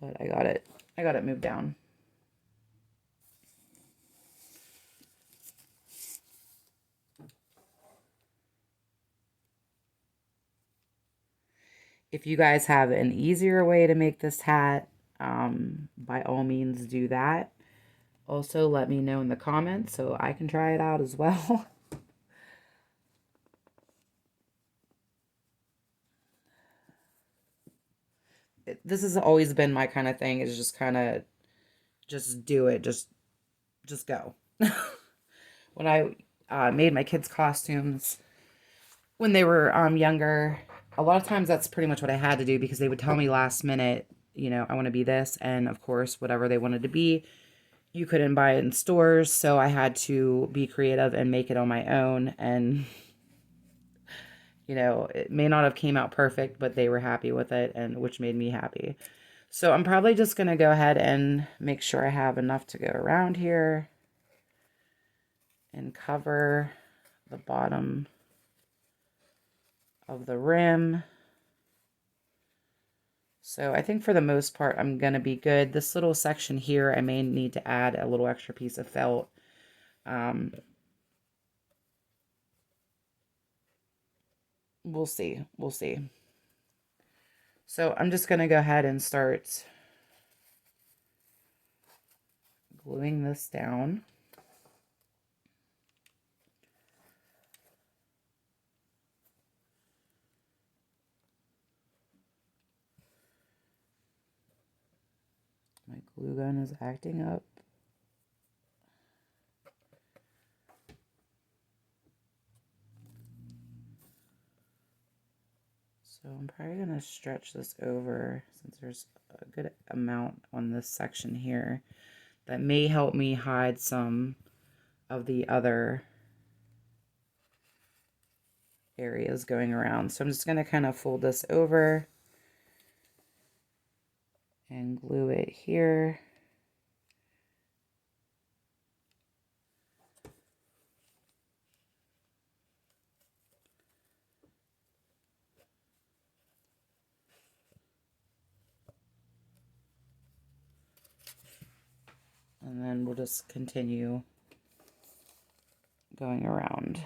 but I got it moved down. If you guys have an easier way to make this hat, by all means do that. Also, let me know in the comments so I can try it out as well. This has always been my kind of thing, is just kind of just do it, just go. When I made my kids costumes when they were younger, a lot of times that's pretty much what I had to do, because they would tell me last minute, you know, I want to be this, and of course whatever they wanted to be, you couldn't buy it in stores, so I had to be creative and make it on my own. And you know, it may not have came out perfect, but they were happy with it, and which made me happy. So I'm probably just going to go ahead and make sure I have enough to go around here and cover the bottom of the rim. So I think for the most part, I'm going to be good. This little section here, I may need to add a little extra piece of felt. We'll see. We'll see. So I'm just going to go ahead and start gluing this down. My glue gun is acting up. So I'm probably going to stretch this over, since there's a good amount on this section here that may help me hide some of the other areas going around. So I'm just going to kind of fold this over and glue it here. And then we'll just continue going around.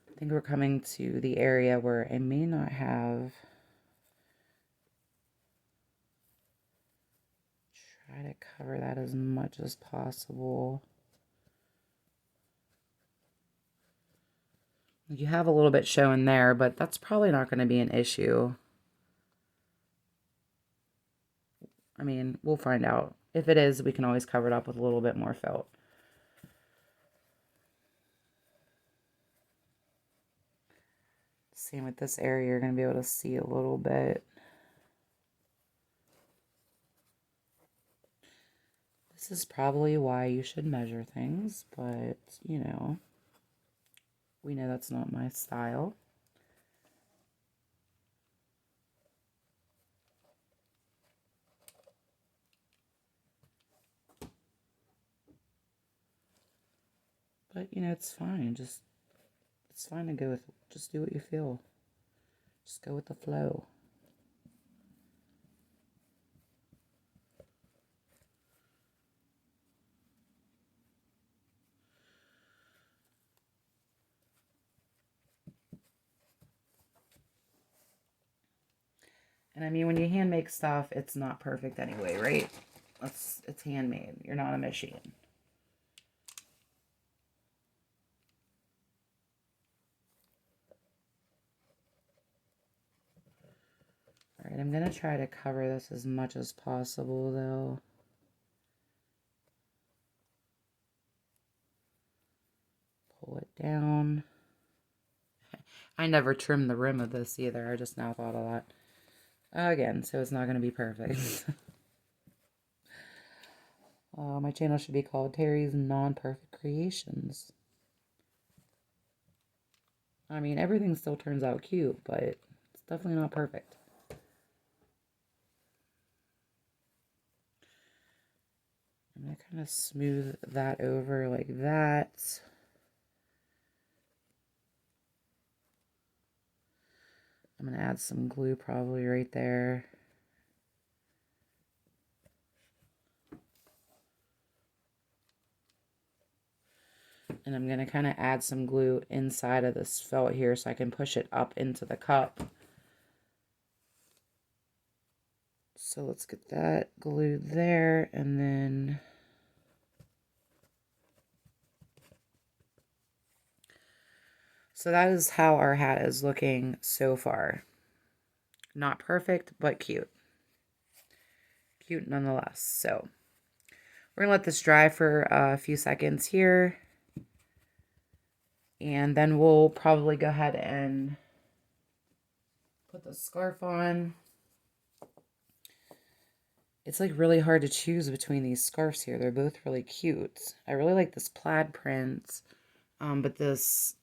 I think we're coming to the area where I may not have. Try to cover that as much as possible. You have a little bit showing there, but that's probably not going to be an issue. I mean, we'll find out. If it is, we can always cover it up with a little bit more felt. Same with this area, you're going to be able to see a little bit. This is probably why you should measure things, but, you know, we know that's not my style. But, you know, it's fine. It's fine to go with, just do what you feel. Just go with the flow. And I mean, when you hand make stuff, it's not perfect anyway, right? It's handmade. You're not a machine. Alright, I'm going to try to cover this as much as possible though. Pull it down. I never trimmed the rim of this either. I just now thought of that. Again, so it's not going to be perfect. My channel should be called Terry's Non-Perfect Creations. I mean, everything still turns out cute, but it's definitely not perfect. I'm going to kind of smooth that over like that. I'm going to add some glue probably right there. And I'm going to kind of add some glue inside of this felt here so I can push it up into the cup. So let's get that glued there, and then so that is how our hat is looking so far. Not perfect, but cute. Cute nonetheless. So we're going to let this dry for a few seconds here. And then we'll probably go ahead and put the scarf on. It's like really hard to choose between these scarves here. They're both really cute. I really like this plaid print, but this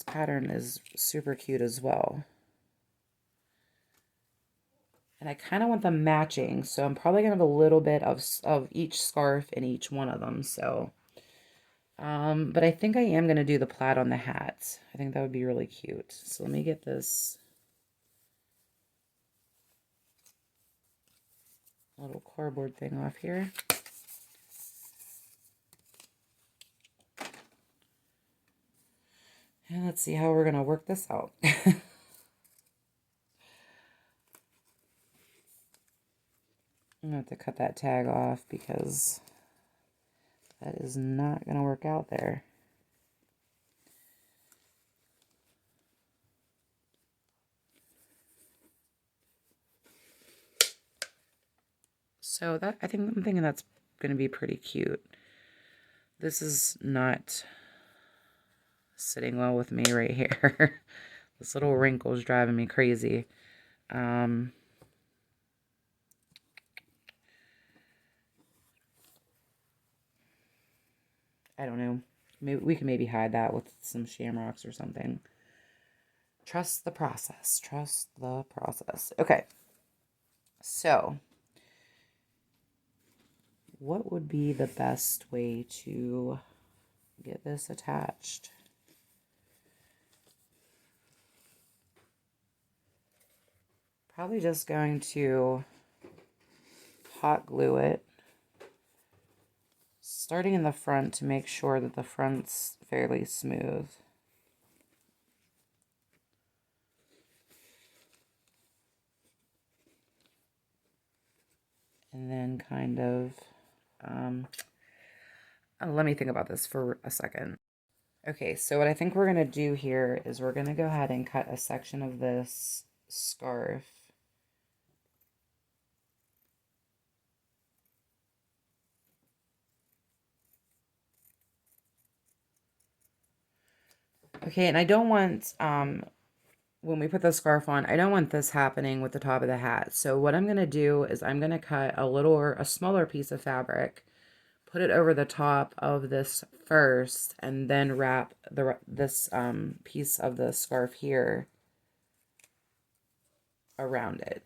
pattern is super cute as well. And I kind of want them matching, so I'm probably going to have a little bit of each scarf in each one of them. So, but I think I am going to do the plaid on the hat. I think that would be really cute. So let me get this little cardboard thing off here. And let's see how we're going to work this out. I'm going to have to cut that tag off because that is not going to work out there. So that, I'm thinking that's going to be pretty cute. This is not sitting well with me right here. This little wrinkle is driving me crazy. I don't know. Maybe we can maybe hide that with some shamrocks or something. Trust the process. Trust the process. Okay. So, what would be the best way to get this attached? Probably just going to hot glue it, starting in the front to make sure that the front's fairly smooth. And then kind of, let me think about this for a second. Okay, so what I think we're going to do here is we're going to go ahead and cut a section of this scarf. Okay, and I don't want, when we put the scarf on, I don't want this happening with the top of the hat. So what I'm going to do is I'm going to cut a smaller piece of fabric, put it over the top of this first, and then wrap this piece of the scarf here around it.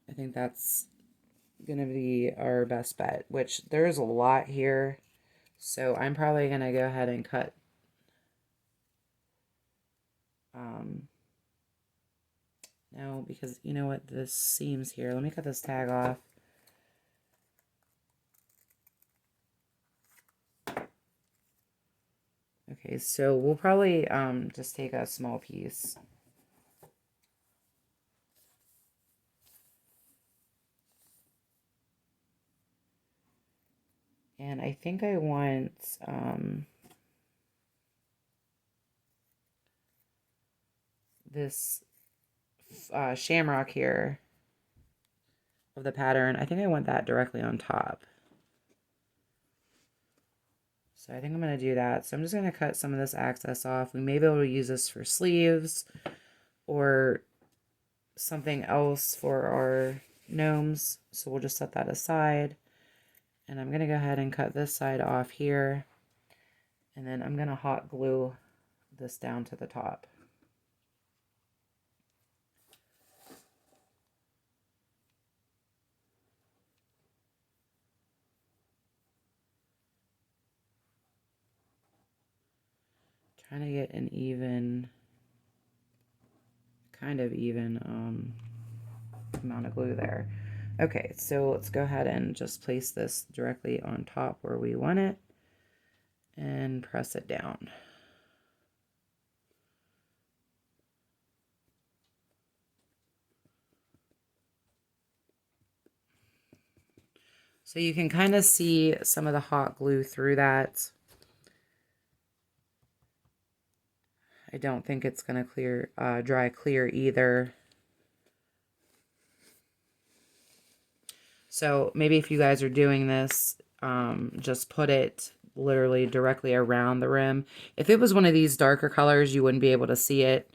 I think that's gonna be our best bet, which there's a lot here, so I'm probably gonna go ahead and cut no, because you know what, this seams here, let me cut this tag off. Okay, so we'll probably just take a small piece. And I think I want this shamrock here of the pattern. I think I want that directly on top. So I think I'm going to do that. So I'm just going to cut some of this excess off. We may be able to use this for sleeves or something else for our gnomes. So we'll just set that aside. And I'm going to go ahead and cut this side off here. And then I'm going to hot glue this down to the top. Trying to get an even, kind of even amount of glue there. Okay, so let's go ahead and just place this directly on top where we want it and press it down. So you can kind of see some of the hot glue through that. I don't think it's going to dry clear either. So maybe if you guys are doing this, just put it literally directly around the rim. If it was one of these darker colors, you wouldn't be able to see it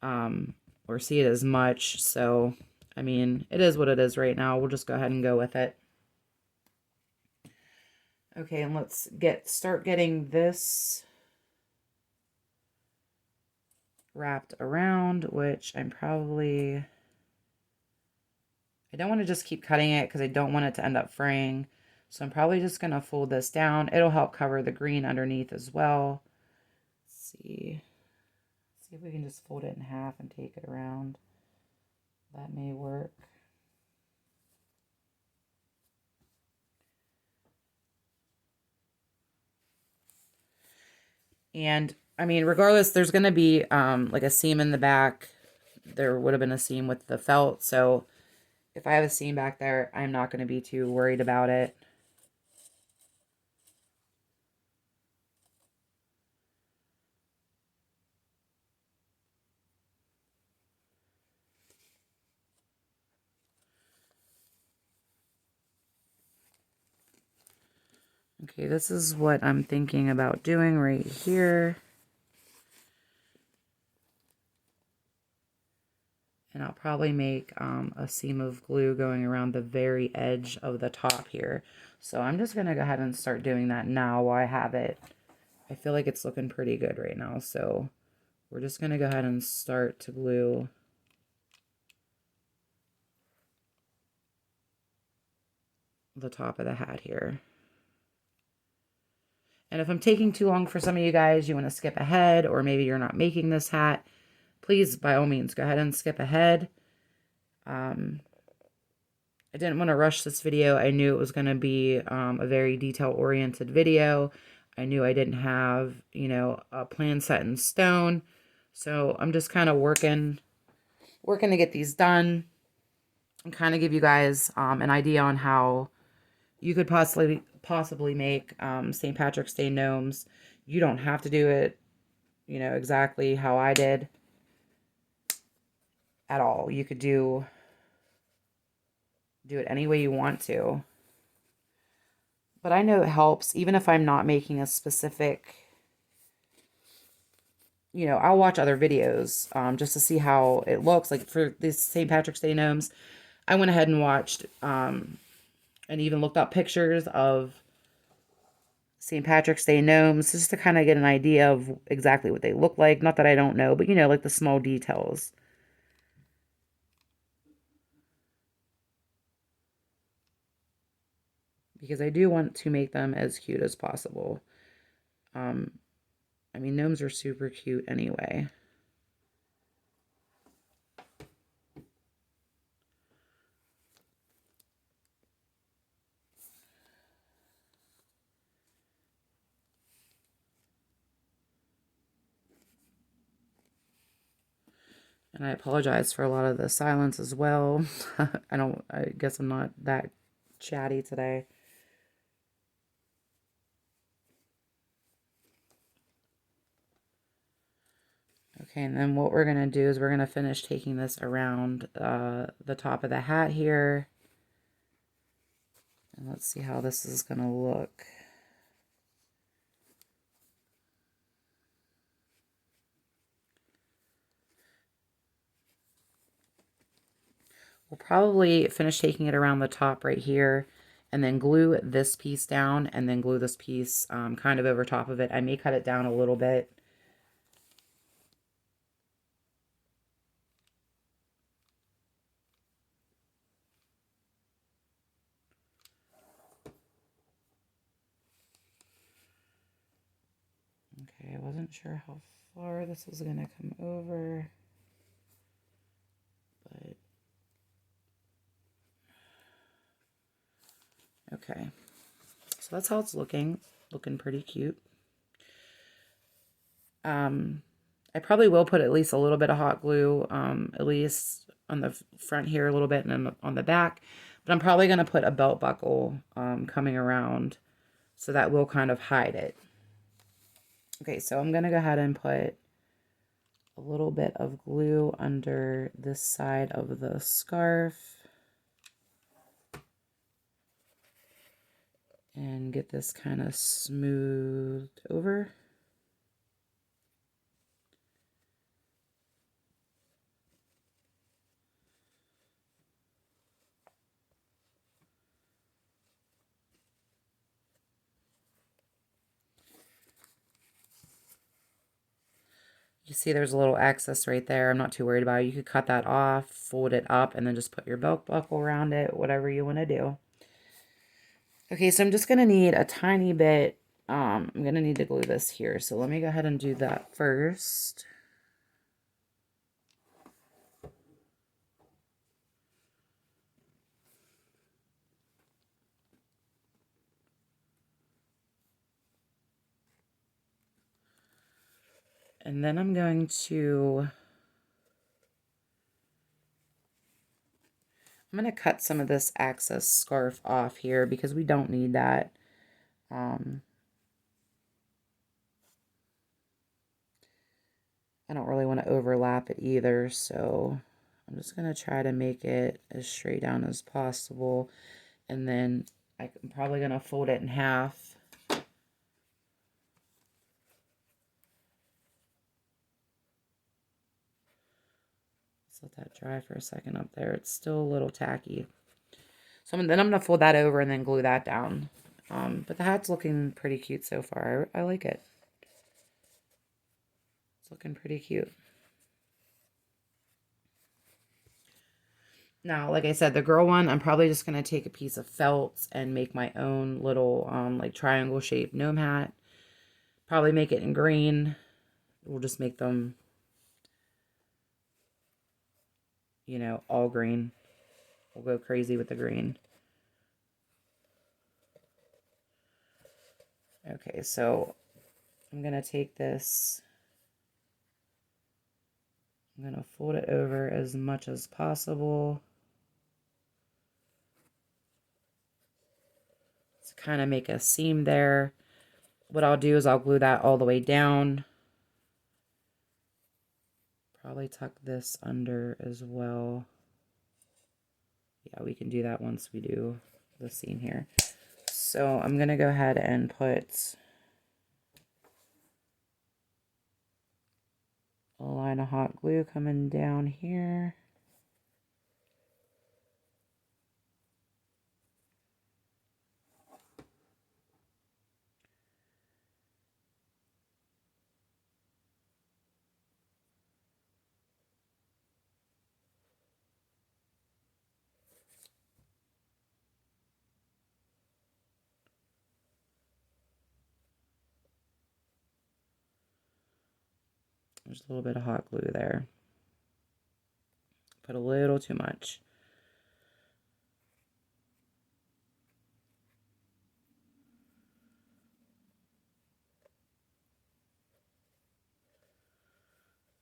or see it as much. So, I mean, it is what it is right now. We'll just go ahead and go with it. Okay, and let's start getting this wrapped around, which I don't want to just keep cutting it because I don't want it to end up fraying. So I'm probably just going to fold this down. It'll help cover the green underneath as well. Let's see if we can just fold it in half and take it around. That may work. And I mean, regardless, there's going to be like a seam in the back. There would have been a seam with the felt. So if I have a seam back there, I'm not going to be too worried about it. Okay, this is what I'm thinking about doing right here. And I'll probably make a seam of glue going around the very edge of the top here. So I'm just going to go ahead and start doing that now while I have it. I feel like it's looking pretty good right now. So we're just going to go ahead and start to glue the top of the hat here. And if I'm taking too long for some of you guys, you want to skip ahead, or maybe you're not making this hat, please, by all means, go ahead and skip ahead. I didn't want to rush this video. I knew it was going to be a very detail-oriented video. I knew I didn't have, you know, a plan set in stone. So I'm just kind of working to get these done and kind of give you guys an idea on how you could possibly make St. Patrick's Day gnomes. You don't have to do it, you know, exactly how I did at all. You could do it any way you want to. But I know it helps, even if I'm not making a specific, you know, I'll watch other videos just to see how it looks. Like for these St. Patrick's Day gnomes, I went ahead and watched and even looked up pictures of St. Patrick's Day gnomes just to kind of get an idea of exactly what they look like. Not that I don't know, but you know, like the small details. Because I do want to make them as cute as possible. I mean, gnomes are super cute anyway. And I apologize for a lot of the silence as well. I guess I'm not that chatty today. Okay, and then what we're going to do is we're going to finish taking this around the top of the hat here. And let's see how this is going to look. We'll probably finish taking it around the top right here and then glue this piece down and then glue this piece kind of over top of it. I may cut it down a little bit. Okay, I wasn't sure how far this was going to come over, but okay. So that's how it's looking pretty cute. I probably will put at least a little bit of hot glue, at least on the front here a little bit and then on the back. But I'm probably going to put a belt buckle coming around, so that will kind of hide it. Okay, so I'm going to go ahead and put a little bit of glue under this side of the scarf. And get this kind of smoothed over. You see there's a little excess right there. I'm not too worried about it. You could cut that off, fold it up, and then just put your belt buckle around it, whatever you want to do. Okay, so I'm just going to need a tiny bit. I'm going to need to glue this here. So let me go ahead and do that first. And then I'm going to cut some of this excess scarf off here because we don't need that. I don't really want to overlap it either, so I'm just going to try to make it as straight down as possible. And then I'm probably going to fold it in half. Let's let that dry for a second up there. It's still a little tacky. So then I'm going to fold that over and then glue that down. But the hat's looking pretty cute so far. I like it. It's looking pretty cute. Now, like I said, the girl one, I'm probably just going to take a piece of felt and make my own little like triangle shaped gnome hat. Probably make it in green. We'll just make them, you know, all green. We'll go crazy with the green. Okay, so I'm going to take this. I'm going to fold it over as much as possible to kind of make a seam there. What I'll do is I'll glue that all the way down. Probably tuck this under as well. Yeah, we can do that once we do the seam here. So I'm going to go ahead and put a line of hot glue coming down here. There's a little bit of hot glue there. Put a little too much.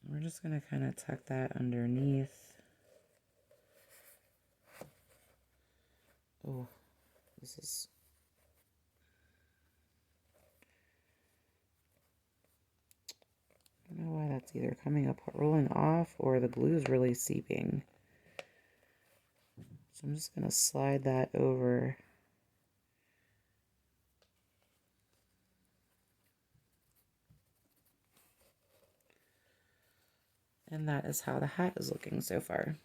We're just going to kind of tuck that underneath. Oh, this is... I don't know why that's either coming up, rolling off, or the glue is really seeping. So I'm just going to slide that over. And that is how the hat is looking so far.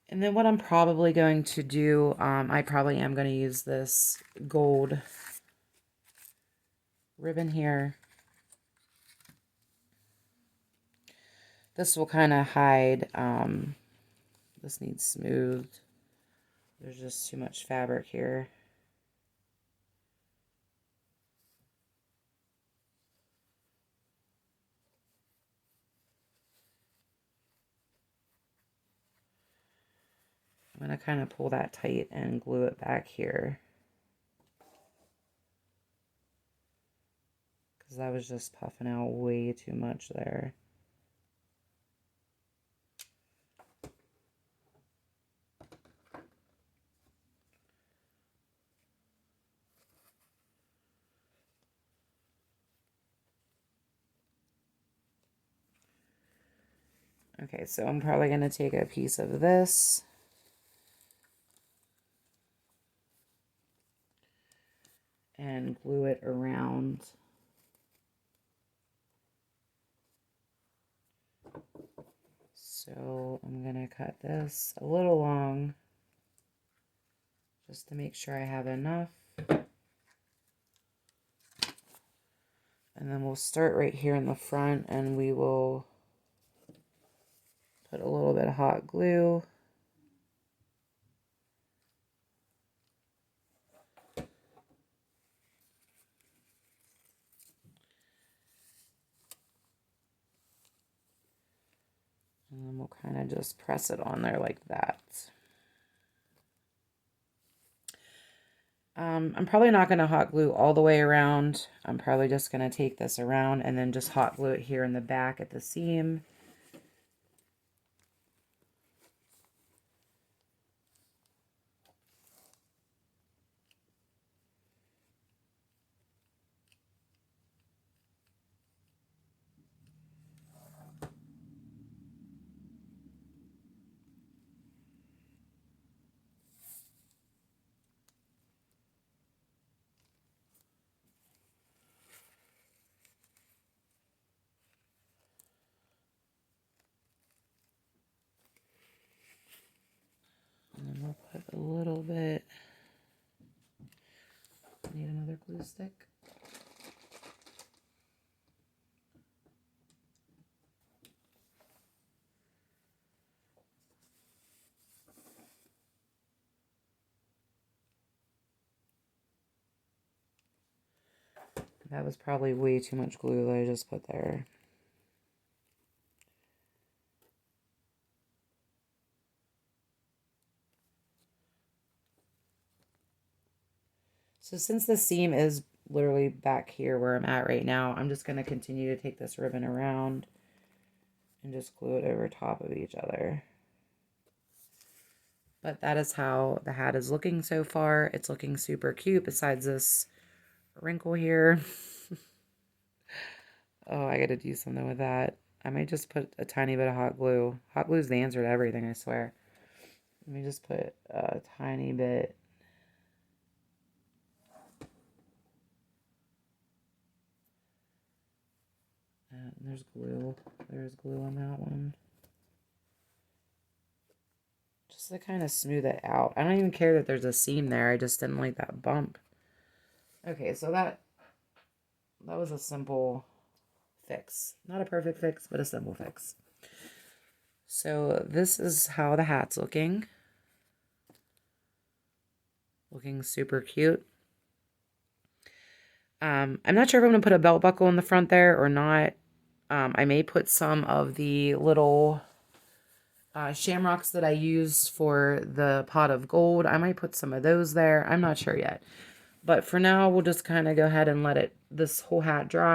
And then what I'm probably going to do, I probably am going to use this gold ribbon here. This will kind of hide, this needs smoothed. There's just too much fabric here. I'm going to kind of pull that tight and glue it back here. Because that was just puffing out way too much there. Okay, so I'm probably going to take a piece of this. And glue it around. So I'm going to cut this a little long just to make sure I have enough. And then we'll start right here in the front and we will put a little bit of hot glue. And then we'll kind of just press it on there like that. I'm probably not going to hot glue all the way around. I'm probably just going to take this around and then just hot glue it here in the back at the seam. And then we'll put a little bit, need another glue stick. That was probably way too much glue that I just put there. So since the seam is literally back here where I'm at right now, I'm just going to continue to take this ribbon around and just glue it over top of each other. But that is how the hat is looking so far. It's looking super cute besides this wrinkle here. Oh, I got to do something with that. I might just put a tiny bit of hot glue. Hot glue is the answer to everything, I swear. Let me just put a tiny bit. And there's glue. There's glue on that one. Just to kind of smooth it out. I don't even care that there's a seam there. I just didn't like that bump. Okay, so that was a simple fix. Not a perfect fix, but a simple fix. So this is how the hat's looking. Looking super cute. I'm not sure if I'm going to put a belt buckle in the front there or not. I may put some of the little shamrocks that I used for the pot of gold. I might put some of those there. I'm not sure yet. But for now, we'll just kind of go ahead and let this whole hat dry.